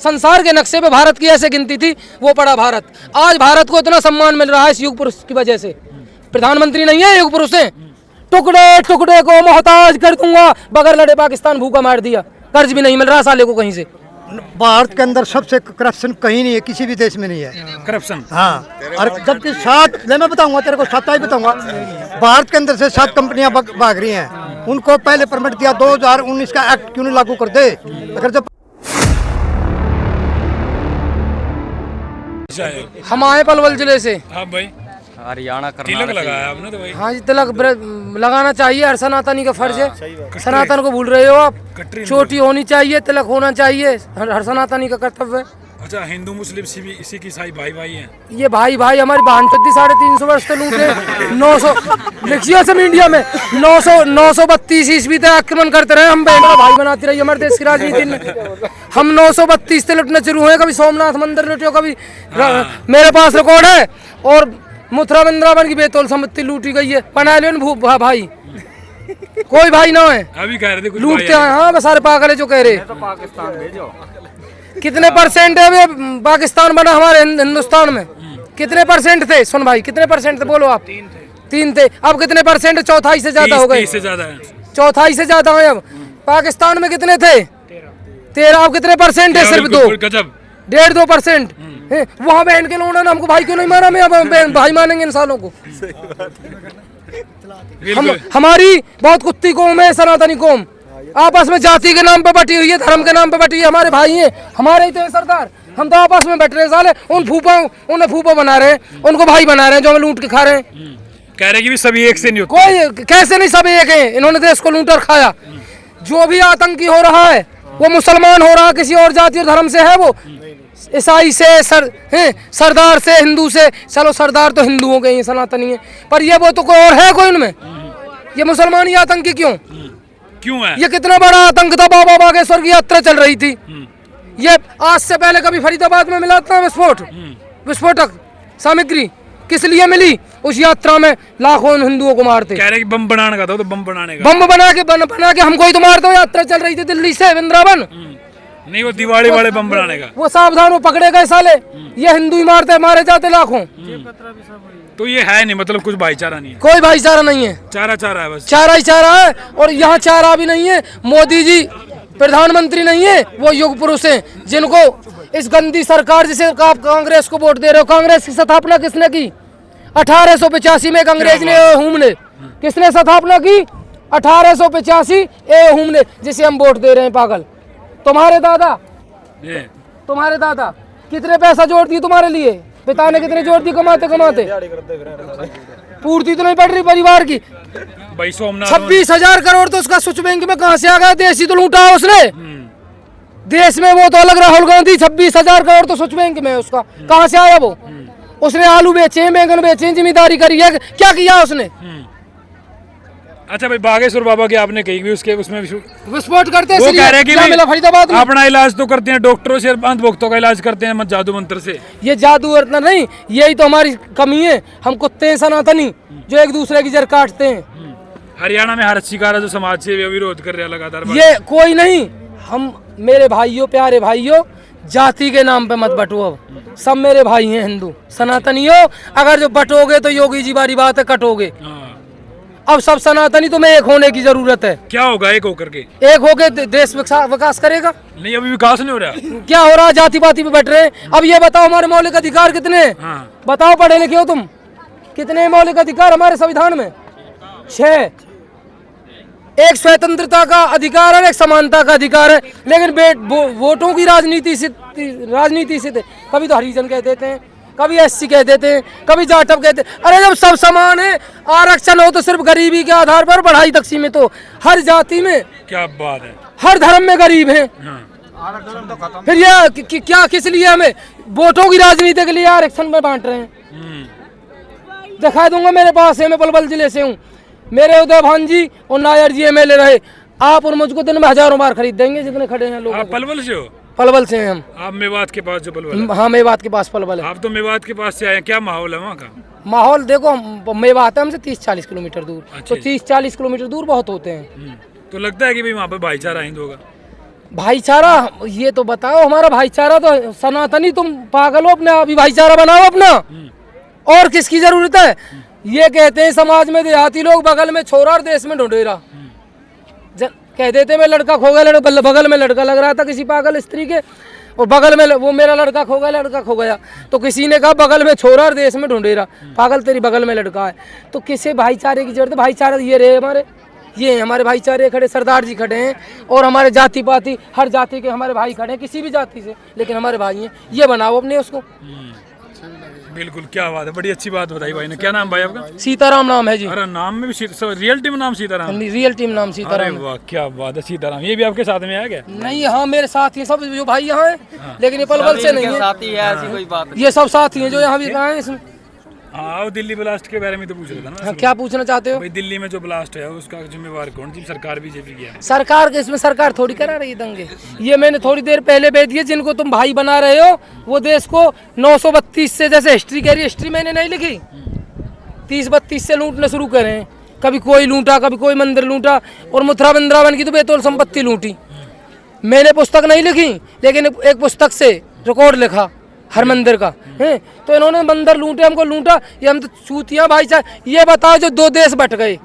संसार के नक्शे पे भारत की ऐसे गिनती थी, वो पड़ा भारत। आज भारत को इतना सम्मान मिल रहा है इस युग पुरुष की वजह से। प्रधानमंत्री नहीं है युग पुरुष है। टुकड़े टुकड़े को मोहताज कर दूंगा, बगैर लड़े पाकिस्तान भूखा मार दिया। कर्ज भी नहीं मिल रहा साले को कहीं से। भारत के अंदर सबसे करप्शन कहीं नहीं है, किसी भी देश में नहीं है करप्शन। हाँ, और जबकि 7 मैं बताऊंगा तेरे को, 7 ही बताऊंगा। भारत के अंदर से 7 कंपनियां भाग रही हैं। उनको पहले परमिट दिया, 2019 का एक्ट क्यों नहीं लागू कर दे? अगर जब हम आए पलवल जिले से। हाँ भाई, हरियाणा तिलक लगाया आपने तो भाई। हाँ जी, तिलक लगाना चाहिए, हर सनातनी का फर्ज है। सनातन को भूल रहे हो आप। चोटी होनी चाहिए, तिलक होना चाहिए, हर सनातनी का कर्तव्य है। अच्छा, हिंदू मुस्लिम सिख ईसाई भाई भाई हैं। ये भाई भाई हमारी बहन चौथी 350 वर्ष तो लूटे। 900 लिखिए सब इंडिया में 932 ईस्वी तक आक्रमण करते रहे। हम बहन का भाई बनाती रही हमारे देश की राजनीति में। हम 932 से लुटने शुरू हुए। कभी सोमनाथ मंदिर लुटे, कभी मेरे पास रिकॉर्ड है। और मथुरा वृंदावन की बेतौल संपत्ति लूटी गई है। बना लो भाई, कोई भाई ना है। अभी कह रहे थे कुछ लूटते हैं। हाँ, बस सारे पागल है जो कह रहे। पाकिस्तान भेजो। कितने परसेंट है अभी पाकिस्तान बना हमारे हिंदुस्तान में? कितने परसेंट थे? सुन भाई, कितने परसेंट थे बोलो आप? 3 थे। अब कितने परसेंट? चौथाई से ज्यादा हो गए। 30 से ज्यादा है। चौथाई से ज्यादा है अब। पाकिस्तान में कितने थे? 13। अब कितने परसेंट है? सिर्फ 2, 1.5-2%। वहाँ बहन के लोगों ने हमको भाई क्यों नहीं माना? मैं अब भाई मानेंगे इन सालों को। हमारी बहुत कुत्ती कौम है सनातनी कौम। आपस में जाति के नाम पे बटी हुई है, धर्म के नाम पे बटी हुई है। हमारे भाई हैं, हमारे ही तो है सरदार। हम तो आपस में बैठ रहे साले। उन्हें फूफा बना रहे हैं, उनको भाई बना रहे हैं जो हमें लूट के खा रहे हैं। कह रहे कि भी सभी एक से नहीं होते। कोई कैसे नहीं, सब एक हैं। इन्होंने देश को लूट और खाया। जो भी आतंकी हो रहा है वो मुसलमान हो रहा है, किसी और जाति और धर्म से है। वो ईसाई से सरदार से, हिंदू से। चलो सरदार तो हिंदुओं के ही सनातनी है, पर ये वो तो कोई और है कोई उनमें। ये मुसलमान ही आतंकी क्यों है? ये कितना बड़ा आतंक था। बाबा बागेश्वर की यात्रा चल रही थी। ये आज से पहले कभी फरीदाबाद में मिला था विस्फोटक सामग्री? किस लिए मिली? उस यात्रा में लाखों हिंदुओं को मारते। कह रहे कि बम बनाने का था, तो बम बनाने का। बम बना के हमको ही तो मारते हो। यात्रा चल रही थी दिल्ली से वृंदावन। नहीं, वो दिवाली वाले बम बनाने का। वो सावधान, वो पकड़े गए साले। ये हिंदू ही मारते, मारे जाते लाखों। तो ये है नहीं, मतलब कुछ भाईचारा नहीं है। कोई भाईचारा नहीं है। चारा है बस। चारा ही चारा है। और यहाँ चारा भी नहीं है। मोदी जी प्रधानमंत्री नहीं है, वो युग पुरुष हैं जिनको इस गंदी सरकार जिसे आप कांग्रेस को वोट दे रहे हो। कांग्रेस की स्थापना किसने की? 1885 में अंग्रेज ने हुम ने। किसने स्थापना की? 1885 हुम ने, जिसे हम वोट दे रहे हैं। पागल। तुम्हारे दादा कितने पैसा जोड़ दिए तुम्हारे लिए? पिता ने कितने जोड़ दिए कमाते कमाते? पूर्ति तो नहीं पड़ रही परिवार की। 26,000 करोड़ तो उसका स्विच बैंक में कहाँ से आ गया? देश ही तो लूटा उसने। देश में वो तो अलग राहुल गांधी। 26,000 करोड़ तो स्विच बैंक में उसका कहाँ से आया? वो उसने आलू बेचे, बैंगन बेचे, जिम्मेदारी करी है। क्या किया उसने? अच्छा भाई, बागेश्वर बाबा की आपने कही भी उसमें विस्फोट करते वो कह रहे कि मिला फरीदाबाद में? अपना इलाज तो करते हैं डॉक्टरों से, अंधभक्तों का इलाज करते हैं जादू मंत्र से। ये जादू इतना नहीं, यही तो हमारी कमी है। हम कुत्ते हैं सनातनी जो एक दूसरे की जड़ काटते हैं। हरियाणा में हर शिकारा जो समाज से विरोध कर रहे हैं लगातार। ये कोई नहीं। हम मेरे भाइयों, प्यारे भाइयों, जाति के नाम पे मत बटो। अब सब मेरे भाई हैं हिंदू सनातनियों। अगर जो बटोगे तो योगी जी वाली बात है, कटोगे। अब सब सनातनी तुम्हें एक होने की जरूरत है। क्या होगा एक होकर के? एक होके देश विकास करेगा। नहीं, अभी विकास नहीं हो रहा। क्या हो रहा है? जाति पाति पे बैठ रहे हैं। अब ये बताओ हमारे मौलिक अधिकार कितने? बताओ, पढ़े लिखे हो तुम? कितने मौलिक अधिकार हमारे संविधान में? 6। एक स्वतंत्रता का अधिकार है, एक समानता का अधिकार है। लेकिन वोटों की राजनीति से कभी तो हरिजन कह देते हैं, कभी एससी कह देते हैं, कभी जाटव कहते हैं। अरे जब सब समान है, आरक्षण हो तो सिर्फ गरीबी के आधार पर, पढ़ाई तक सीमित हो। हर जाति में, क्या बात है, हर धर्म में गरीब हैं। फिर यह क्या किस लिए हमें वोटों की राजनीति के लिए आरक्षण में बांट रहे हैं? दिखा दूंगा, मेरे पास है। मैं पलवल जिले से हूँ। मेरे उदय भान जी और नायर जी एमएलए रहे। आप और मुझको दिन में हजारों बार खरीद देंगे जितने खड़े हैं लोग। आप पलवल से हो? पलवल से हैं हम। आप मेवात के पास जो पलवल है? हाँ, मेवात के पास पलवल है। आप तो मेवात के पास से आए, क्या माहौल है वहाँ का? माहौल देखो, मेवात है हमसे 30-40 किलोमीटर दूर। तो 30-40 किलोमीटर दूर बहुत होते हैं। तो लगता है कि भाई वहाँ पे भाईचारा हिंदुओं का? भाईचारा ये तो बताओ, हमारा भाईचारा तो सनातनी, तुम पागल हो, अपने अभी भाईचारा बनाओ अपना, और किसकी जरूरत है? ये कहते हैं समाज में देहाती लोग बगल में छोरा और देश में ढूंढेरा, कह देते मैं लड़का खो गया, बगल में लड़का लग रहा था किसी पागल स्त्री के, और बगल में वो मेरा लड़का खो गया, लड़का खो गया, तो किसी ने कहा बगल में छोरा और देश में ढूंढेरा, पागल तेरी बगल में लड़का है। तो किसे भाईचारे की जरूरत है? भाईचारा ये रहे हमारे, ये हमारे भाईचारे खड़े, सरदार जी खड़े हैं, और हमारे जाति पाति हर जाति के हमारे भाई खड़े हैं, किसी भी जाति से, लेकिन हमारे भाई हैं। ये बनाओ अपने उसको। बिल्कुल, क्या बात है, बड़ी अच्छी बात बताई भाई ने। क्या नाम भाई आपका? सीताराम नाम है जी। अरे नाम में भी रियल टीम नाम सीताराम? रियल टीम नाम अरे सीताराम है। वाह, क्या बात है, सीताराम। ये भी आपके साथ में आ गया? नहीं, हाँ मेरे साथ ही सब जो भाई यहाँ हैं, लेकिन ये पलवल से नहीं है, साथी है, ऐसी कोई बात नहीं। ये सब साथी हैं जो यहाँ भी कहाँ हैं इसमें। हाँ, वो दिल्ली ब्लास्ट के बारे में तो पूछ रहा था ना। हाँ, क्या पूछना चाहते हो? भाई दिल्ली में जो ब्लास्ट है उसका जिम्मेवार कौन? जी सरकार बीजेपी की है। सरकार के, इसमें सरकार थोड़ी करा रही है दंगे। ये मैंने थोड़ी देर पहले भेज दिए, जिनको तुम भाई बना रहे हो वो देश को 932 से, जैसे हिस्ट्री कह रही है, हिस्ट्री मैंने नहीं लिखी, 30-32 से लूटना शुरू करे हैं। कभी कोई लूटा, कभी कोई मंदिर लूटा, और मथुरा वृंदावन की तो बेतौल संपत्ति लूटी। मैंने पुस्तक नहीं लिखी, लेकिन एक पुस्तक से रिकॉर्ड लिखा हर मंदिर का है। तो इन्होंने मंदिर लूटे, हमको लूटा, ये हम तो चूतियां भाईचारा। ये बताओ, जो दो देश बट गए,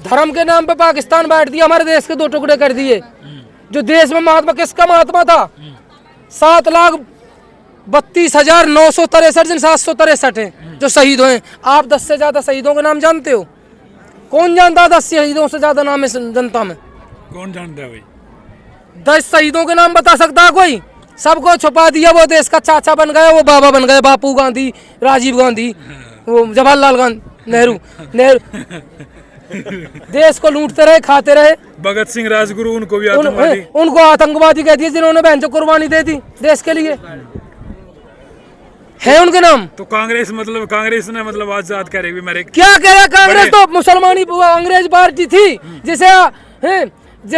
धर्म के नाम पे पाकिस्तान बांट दिया, हमारे देश के दो टुकड़े कर दिए। जो देश में महात्मा, किसका महात्मा था? 7,32,963 जिन 763 हैं जो शहीद हुए। आप 10 से ज्यादा शहीदों के नाम जानते हो? कौन जानता है 10 शहीदों से ज्यादा नाम है जनता में? कौन जानता है भाई? 10 शहीदों के नाम बता सकता है कोई? सबको छुपा दिया, वो देश का चाचा बन गया, वो बाबा बन गए, बापू गांधी, राजीव गांधी, वो जवाहरलाल गांधी, नेहरू। देश को लूटते रहे, खाते रहे। भगत सिंह राजगुरु, उनको भी आतंकवादी, उनको आतंकवादी कह दिया, जिन्होंने बहन कुर्बानी दे दी देश के लिए, है उनके नाम। तो कांग्रेस, मतलब कांग्रेस ने मतलब आजाद करे भी मेरे, क्या कह रहा? कांग्रेस तो मुसलमानी अंग्रेज पार्टी थी, जिसे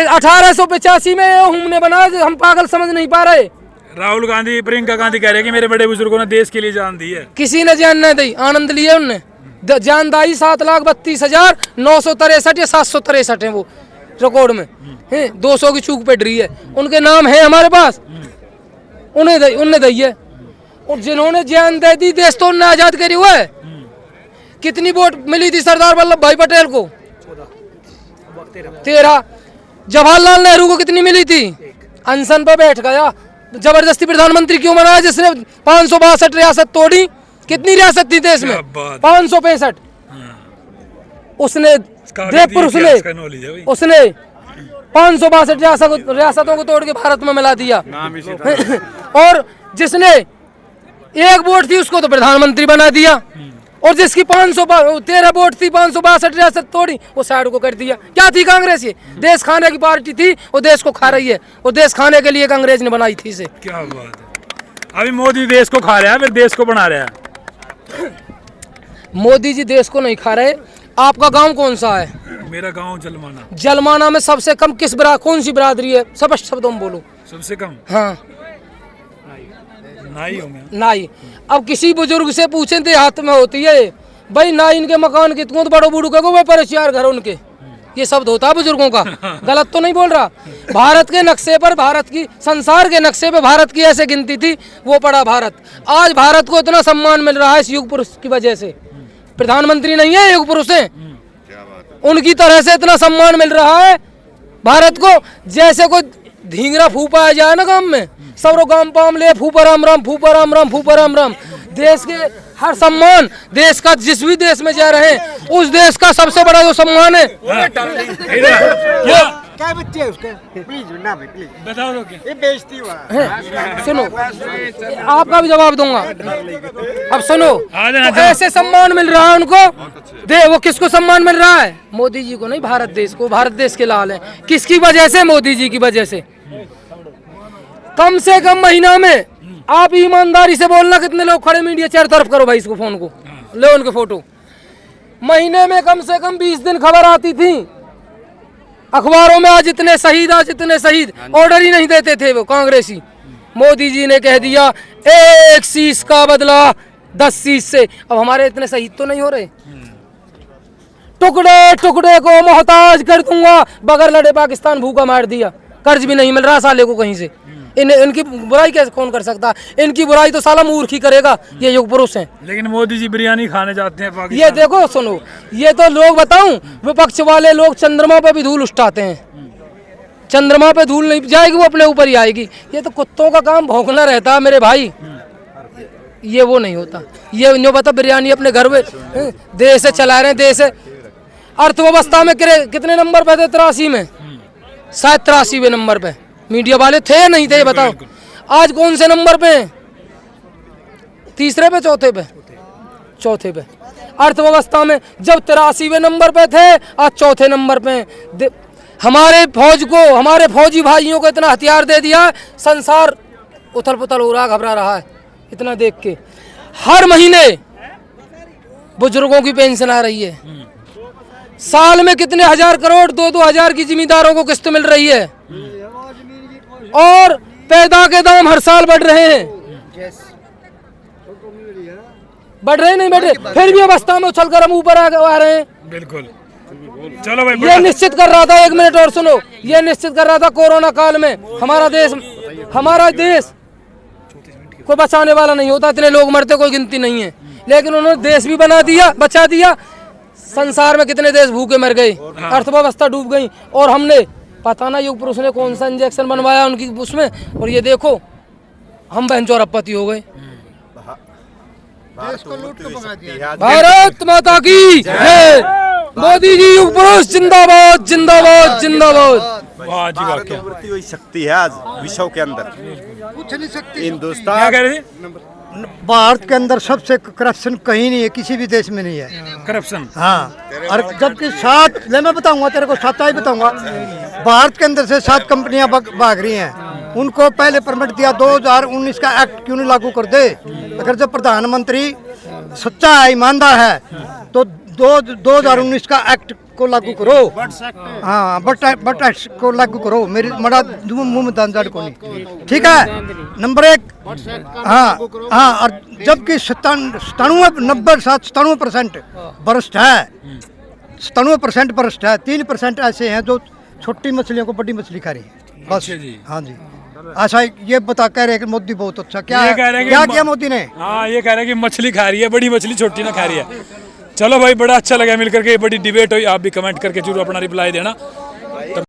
1885 में हमने बनाया, हम पागल समझ नहीं पा रहे। राहुल गांधी, प्रियंका गांधी कह रहे हैं कि मेरे बड़े बुजुर्गों ने देश के लिए जान दी है। किसी ने जान नहीं दी, आनंद लिए उनने, जान दाई। 7,32,963 या 763 है वो रिकॉर्ड में है, 200 की चूक पेट रही है। उनके नाम है हमारे पास, उन्हें दी है। और जिन्होंने जान दे दी, देश तो उन्होंने आजाद करी हुआ है। कितनी वोट मिली थी सरदार वल्लभ भाई पटेल को? 13। जवाहरलाल नेहरू को कितनी मिली थी? अनशन पर बैठ गया, जबरदस्ती प्रधानमंत्री क्यों बनाया? जिसने 562 रियासत तोड़ी। कितनी रियासत थी देश में? 565। उसने देवपुर, उसने 562 रियासतों को तोड़ के भारत में मिला दिया। और जिसने एक वोट थी उसको तो प्रधानमंत्री बना दिया, और जिसकी 513 वोट थी, 562 रियासत तोड़ी, वो साइड को कर दिया। क्या थी कांग्रेस? ये देश खाने की पार्टी थी, वो देश को खा रही है। वो देश खाने के लिए कांग्रेस ने बनाई थी इसे। क्या बात है, अभी मोदी देश को खा रहा है, फिर देश को बना रहा है। मोदी जी देश को नहीं खा रहे। आपका गांव कौन सा है? मेरा गांव जलमाना। जलमाना में सबसे कम किस कौन सी बिरादरी है? स्पष्ट शब्दों में बोलो। सबसे कम? हाँ, नाई होंगे। नाई। अब किसी बुजुर्ग से पूछे देहात में होती है भाई, नाई इनके मकान कितने, तो बड़ो बूढ़ू कहो वो परिचार घर उनके, ये शब्द होता है बुजुर्गों का। गलत तो नहीं बोल रहा। भारत के नक्शे पर, भारत की, संसार के नक्शे पे भारत की ऐसे गिनती थी, वो पड़ा भारत। आज भारत को इतना सम्मान मिल रहा है इस युग पुरुष की वजह से। प्रधानमंत्री नहीं है युग पुरुष है, उनकी तरह से इतना सम्मान मिल रहा है भारत को। जैसे कोई धींगरा फूफा आ जाए ना गांव में, सब लोग गांव पाम ले, फूफा राम राम, फूफा राम राम, फूफा राम राम। देश के हर सम्मान, देश का जिस भी देश में जा रहे हैं, उस देश का सबसे बड़ा जो सम्मान है, क्या बच्चे है उसके? प्लीज ना भाई, प्लीज बताओ तो क्या? ये बेइज्जती हुआ है। सुनो, आपका भी जवाब दूंगा। अब सुनो, तो ऐसे सम्मान मिल रहा है उनको। वो किसको सम्मान मिल रहा है? मोदी जी को नहीं, भारत देश को। भारत देश के लाल है। किसकी वजह से? मोदी जी की वजह से। कम से कम महीना में, आप ईमानदारी से बोलना, कितने लोग खड़े मीडिया चारों तरफ करो भाई इसको, फोन को ले उनके फोटो। महीने में कम से कम 20 दिन खबर आती थी अखबारों में, आज इतने शहीद, आज इतने शहीद। ऑर्डर ही नहीं देते थे वो कांग्रेसी। मोदी जी ने कह दिया 1 शीश का बदला 10 शीश से। अब हमारे इतने शहीद तो नहीं हो रहे। टुकड़े टुकड़े को मोहताज कर दूंगा, बगैर लड़े पाकिस्तान भूखा मार दिया। कर्ज भी नहीं मिल रहा साले को कहीं से। इनकी बुराई कैसे कौन कर सकता? इनकी बुराई तो साला मूर्ख ही करेगा, ये युग पुरुष हैं। लेकिन मोदी जी बिरयानी खाने जाते हैं ये पाकिस्तान। देखो सुनो, ये तो लोग बताऊं, विपक्ष वाले लोग चंद्रमा पे भी धूल उठाते हैं। चंद्रमा पे धूल नहीं जाएगी, वो अपने ऊपर ही आएगी। ये तो कुत्तों का काम भौंकना रहता है मेरे भाई, ये वो नहीं होता। ये नहीं पता बिरयानी अपने घर में देश से चला रहे हैं। देश से अर्थव्यवस्था में कितने नंबर पे थे? 83 में, शायद 83वें नंबर पे। मीडिया वाले थे या नहीं थे ये बताओ? आज कौन से नंबर पे? तीसरे पे, चौथे पे? चौथे पे। अर्थव्यवस्था में जब 83वें नंबर पे थे, आज चौथे नंबर पे। हमारे फौज को, हमारे फौजी भाइयों को इतना हथियार दे दिया, संसार उथल पुथल हो रहा, घबरा रहा है इतना देख के। हर महीने बुजुर्गों की पेंशन आ रही है, साल में कितने हजार करोड़, 2-2 हजार की जिम्मेदारों को किस्त मिल रही है, और पैदा के दाम हर साल बढ़ रहे हैं। बढ़ रहे नहीं बढ़ रहे, फिर भी अवस्था में उछल कर हम ऊपर आ रहे हैं। बिल्कुल। चलो भाई, ये निश्चित कर रहा था, 1 मिनट और सुनो, ये निश्चित कर रहा था कोरोना काल में हमारा देश कोई बचाने वाला नहीं होता, इतने लोग मरते कोई गिनती नहीं है, लेकिन उन्होंने देश भी बचा दिया। संसार में कितने देश भूखे मर गए, अर्थव्यवस्था डूब गई, और हमने पता ना युग पुरुष ने कौन सा इंजेक्शन बनवाया उनकी उसमें, और ये देखो हम बहन चौरपति हो गए। भारत माता की जय। मोदी जी युग पुरुष जिंदाबाद जिंदाबाद जिंदाबाद। वाह जी वाह, क्या प्रवृत्ति हुई शक्ति है आज विश्व के अंदर। कुछ नहीं सकती। क्या हिंदुस्तान कह रहे थे? भारत के अंदर सबसे करप्शन कहीं नहीं है, किसी भी देश में नहीं है। करप्शन। हाँ, और जबकि 7, मैं बताऊंगा तेरे को, 7 ही बताऊंगा। भारत के अंदर से 7 कंपनियां भाग रही हैं, उनको पहले परमिट दिया। 2019 का एक्ट क्यों नहीं लागू कर दे? अगर जब प्रधानमंत्री सच्चा है, ईमानदार है, तो 2019 का एक्ट को लागू करो। हाँ, बट एक्ट को लागू करो। मेरी मड़ा मुंह में दान को नहीं, ठीक है? नंबर 1। हाँ, और जबकि 97% भ्रष्ट है, 97% भ्रष्ट है। 3% ऐसे हैं जो छोटी मछलियों को बड़ी मछली खा रही है, बस। हाँ जी, अच्छा ये बता कह रहे हैं कि मोदी बहुत अच्छा, क्या किया मोदी ने? हाँ, ये कह रहे हैं कि मछली खा रही है, बड़ी मछली छोटी ना खा रही है। चलो भाई, बड़ा अच्छा लगा मिलकर के, बड़ी डिबेट हुई। आप भी कमेंट करके जरूर अपना रिप्लाई देना।